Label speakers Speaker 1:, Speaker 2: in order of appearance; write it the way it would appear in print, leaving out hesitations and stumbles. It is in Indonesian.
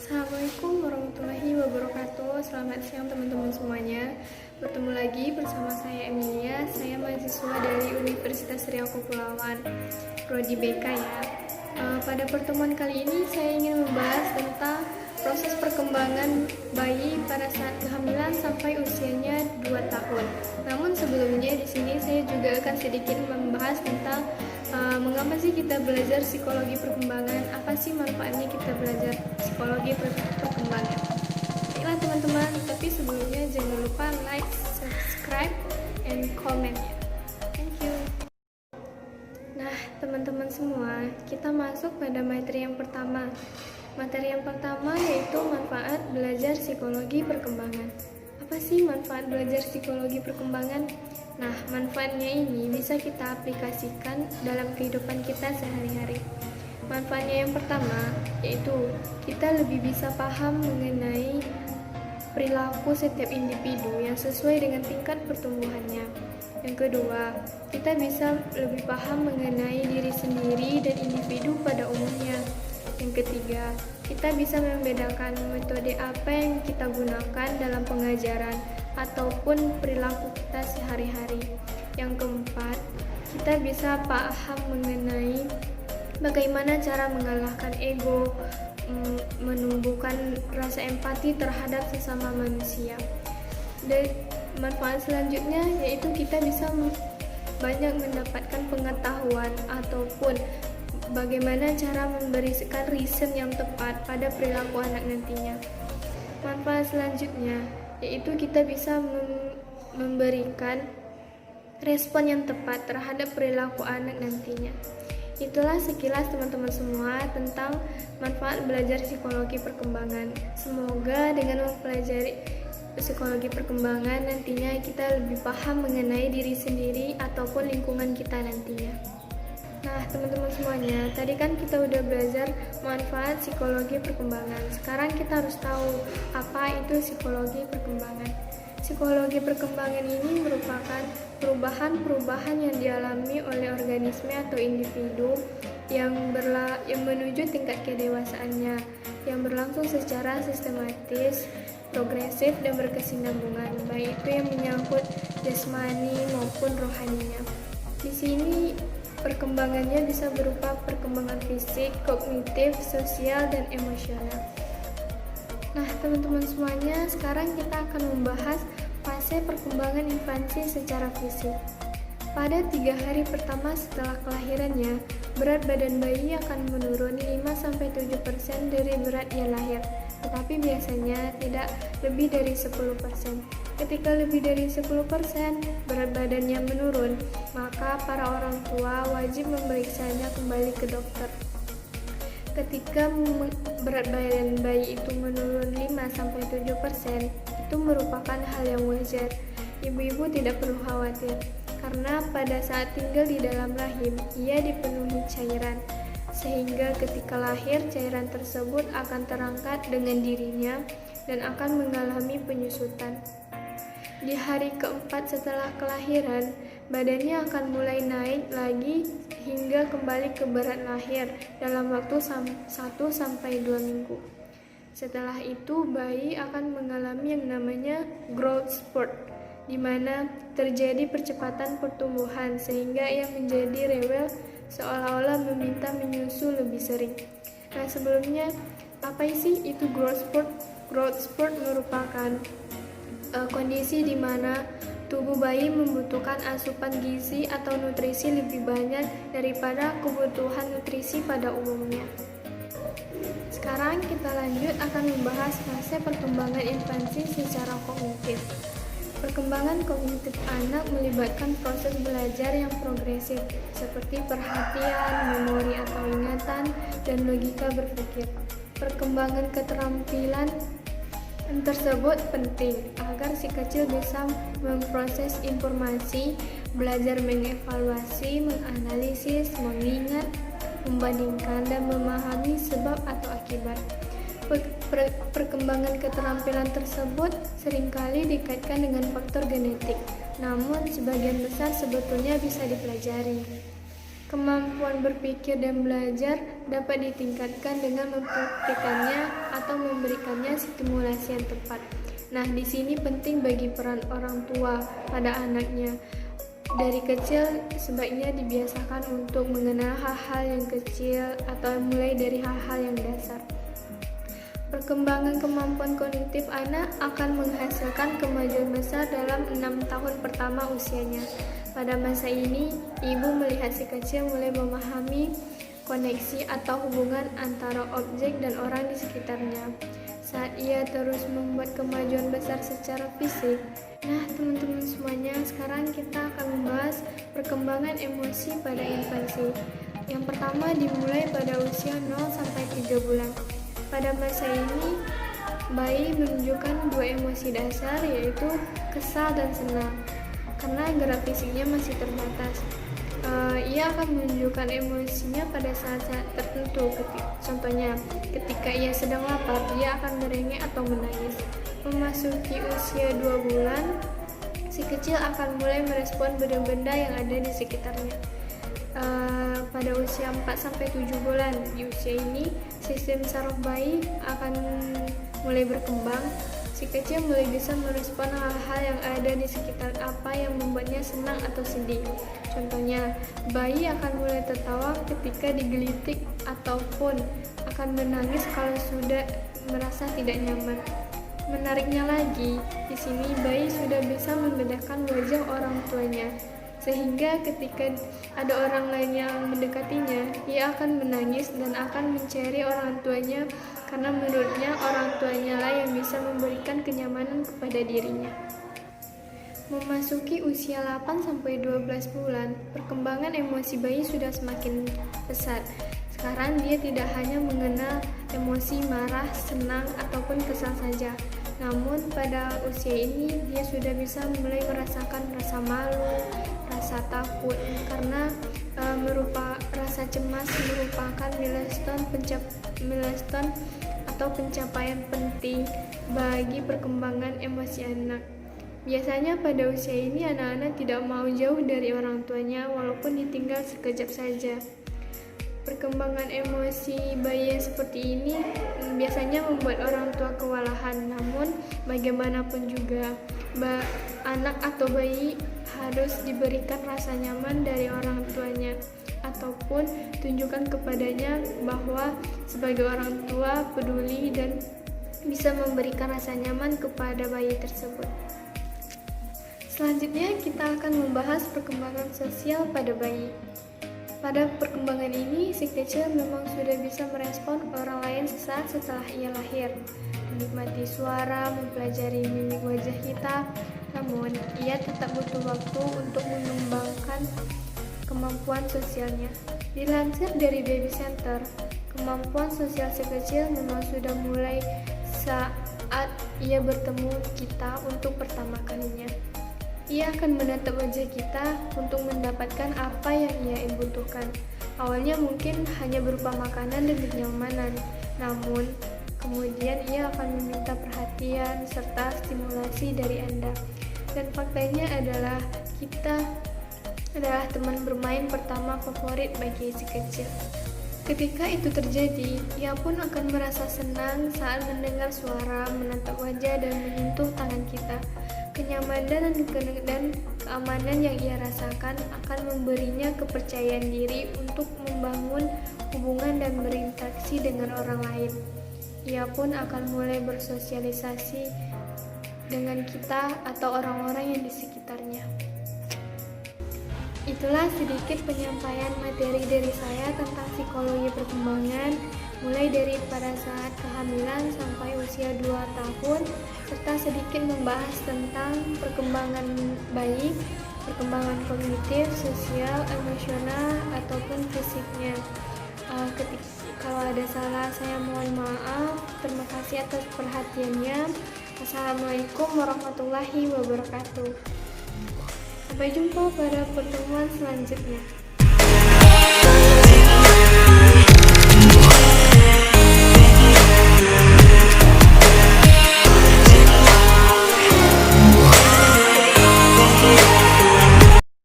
Speaker 1: Assalamualaikum warahmatullahi wabarakatuh. Selamat siang teman-teman semuanya. Bertemu lagi bersama saya Emilia. Saya mahasiswa dari Universitas Riau Kepulauan, Prodi BK ya. Pada pertemuan kali ini saya ingin membahas tentang proses perkembangan bayi pada saat kehamilan sampai usianya 2 tahun. Namun sebelumnya di sini saya juga akan sedikit membahas tentang mengapa sih kita belajar psikologi perkembangan, apa sih manfaatnya kita belajar psikologi perkembangan. Baiklah teman-teman, tapi sebelumnya jangan lupa like, subscribe, and comment ya. Thank you. Nah teman-teman semua, kita masuk pada materi yang pertama. Materi yang pertama yaitu manfaat belajar psikologi perkembangan. Apa sih manfaat belajar psikologi perkembangan? Nah, manfaatnya ini bisa kita aplikasikan dalam kehidupan kita sehari-hari. Manfaatnya yang pertama yaitu kita lebih bisa paham mengenai perilaku setiap individu yang sesuai dengan tingkat pertumbuhannya. Yang kedua, kita bisa lebih paham mengenai diri sendiri dan individu pada umumnya. Yang ketiga, kita bisa membedakan metode apa yang kita gunakan dalam pengajaran ataupun perilaku kita sehari-hari. Yang keempat, kita bisa paham mengenai bagaimana cara mengalahkan ego, menumbuhkan rasa empati terhadap sesama manusia. Dan manfaat selanjutnya yaitu kita bisa banyak mendapatkan pengetahuan ataupun bagaimana cara memberikan reason yang tepat pada perilaku anak nantinya. Manfaat selanjutnya yaitu kita bisa memberikan respon yang tepat terhadap perilaku anak nantinya. Itulah sekilas teman-teman semua tentang manfaat belajar psikologi perkembangan. Semoga dengan mempelajari psikologi perkembangan nantinya kita lebih paham mengenai diri sendiri ataupun lingkungan kita nantinya. Nah teman-teman semuanya, tadi kan kita udah belajar manfaat psikologi perkembangan. Sekarang kita harus tahu apa itu psikologi perkembangan. Psikologi perkembangan ini merupakan perubahan-perubahan yang dialami oleh organisme atau individu yang menuju tingkat kedewasaannya, yang berlangsung secara sistematis, progresif, dan berkesinambungan, baik itu yang menyangkut jasmani maupun rohaninya. Di sini perkembangannya bisa berupa perkembangan fisik, kognitif, sosial, dan emosional. Nah, teman-teman semuanya, sekarang kita akan membahas fase perkembangan infansi secara fisik. Pada 3 hari pertama setelah kelahirannya, berat badan bayi akan menurun 5-7% dari berat ia lahir, tetapi biasanya tidak lebih dari 10%. Ketika lebih dari 10% berat badannya menurun, maka para orang tua wajib memeriksanya kembali ke dokter. Ketika berat badan bayi itu menurun 5-7%, itu merupakan hal yang wajar. Ibu-ibu tidak perlu khawatir, karena pada saat tinggal di dalam rahim, ia dipenuhi cairan, sehingga ketika lahir cairan tersebut akan terangkat dengan dirinya dan akan mengalami penyusutan. Di hari keempat setelah kelahiran, badannya akan mulai naik lagi hingga kembali ke berat lahir dalam waktu 1-2 minggu. Setelah itu, bayi akan mengalami yang namanya growth spurt, di mana terjadi percepatan pertumbuhan sehingga ia menjadi rewel seolah-olah meminta menyusu lebih sering. Nah, sebelumnya apa sih itu growth spurt? Growth spurt merupakan kondisi di mana tubuh bayi membutuhkan asupan gizi atau nutrisi lebih banyak daripada kebutuhan nutrisi pada umumnya. Sekarang kita lanjut akan membahas fase perkembangan infansi secara kognitif. Perkembangan kognitif anak melibatkan proses belajar yang progresif seperti perhatian, memori atau ingatan, dan logika berpikir. Perkembangan keterampilan tersebut penting agar si kecil bisa memproses informasi, belajar mengevaluasi, menganalisis, mengingat, membandingkan, dan memahami sebab atau akibat. Perkembangan keterampilan tersebut seringkali dikaitkan dengan faktor genetik, namun sebagian besar sebetulnya bisa dipelajari. Kemampuan berpikir dan belajar dapat ditingkatkan dengan mempraktikannya atau memberikannya stimulasi yang tepat. Nah, di sini penting bagi peran orang tua pada anaknya. Dari kecil sebaiknya dibiasakan untuk mengenal hal-hal yang kecil atau mulai dari hal-hal yang dasar. Perkembangan kemampuan kognitif anak akan menghasilkan kemajuan besar dalam 6 tahun pertama usianya. Pada masa ini, ibu melihat si kecil mulai memahami koneksi atau hubungan antara objek dan orang di sekitarnya. Saat ia terus membuat kemajuan besar secara fisik. Nah, teman-teman semuanya, sekarang kita akan membahas perkembangan emosi pada infansi. Yang pertama dimulai pada usia 0 sampai 3 bulan. Pada masa ini, bayi menunjukkan dua emosi dasar, yaitu kesal dan senang. Karena gerak fisiknya masih terbatas, ia akan menunjukkan emosinya pada saat-saat tertentu. Contohnya, ketika ia sedang lapar, ia akan merengek atau menangis. Memasuki usia 2 bulan, si kecil akan mulai merespon benda-benda yang ada di sekitarnya. Pada usia 4-7 bulan, di usia ini sistem saraf bayi akan mulai berkembang. Si kecil mulai bisa merespon hal-hal yang ada di sekitar apa yang membuatnya senang atau sedih. Contohnya, bayi akan mulai tertawa ketika digelitik ataupun akan menangis kalau sudah merasa tidak nyaman. Menariknya lagi, di sini bayi sudah bisa membedakan wajah orang tuanya. Sehingga ketika ada orang lain yang mendekatinya, ia akan menangis dan akan mencari orang tuanya karena menurutnya orang tuanya lah yang bisa memberikan kenyamanan kepada dirinya. Memasuki usia 8-12 bulan, perkembangan emosi bayi sudah semakin pesat. Sekarang dia tidak hanya mengenal emosi marah, senang, ataupun kesal saja. Namun pada usia ini dia sudah bisa mulai merasakan rasa malu, rasa takut, karena rasa cemas merupakan milestone atau pencapaian penting bagi perkembangan emosi anak. Biasanya pada usia ini anak-anak tidak mau jauh dari orang tuanya walaupun ditinggal sekejap saja. Perkembangan emosi bayi yang seperti ini biasanya membuat orang tua kewalahan. Namun bagaimanapun juga, anak atau bayi harus diberikan rasa nyaman dari orang tuanya, ataupun tunjukkan kepadanya bahwa sebagai orang tua peduli dan bisa memberikan rasa nyaman kepada bayi tersebut. Selanjutnya kita akan membahas perkembangan sosial pada bayi. Pada perkembangan ini, si kecil memang sudah bisa merespon orang lain sesaat setelah ia lahir, menikmati suara, mempelajari mimik wajah kita. Namun, ia tetap butuh waktu untuk mengembangkan kemampuan sosialnya. Dilansir dari Baby Center, kemampuan sosial si kecil memang sudah mulai saat ia bertemu kita untuk pertama kalinya. Ia akan menatap wajah kita untuk mendapatkan apa yang ia butuhkan. Awalnya mungkin hanya berupa makanan dan kenyamanan, namun kemudian ia akan meminta perhatian serta stimulasi dari Anda. Dan faktanya adalah kita adalah teman bermain pertama favorit bagi si kecil. Ketika itu terjadi, ia pun akan merasa senang saat mendengar suara, menatap wajah, dan menyentuh tangan kita. Kenyamanan dan keamanan yang ia rasakan akan memberinya kepercayaan diri untuk membangun hubungan dan berinteraksi dengan orang lain. Ia pun akan mulai bersosialisasi dengan kita atau orang-orang yang di sekitarnya. Itulah sedikit penyampaian materi dari saya tentang psikologi perkembangan, mulai dari pada saat kehamilan sampai usia 2 tahun, serta sedikit membahas tentang perkembangan bayi, perkembangan kognitif, sosial, emosional, ataupun fisiknya. Kalau ada salah, saya mohon maaf. Terima kasih atas perhatiannya. Assalamualaikum warahmatullahi wabarakatuh. Sampai jumpa pada pertemuan selanjutnya.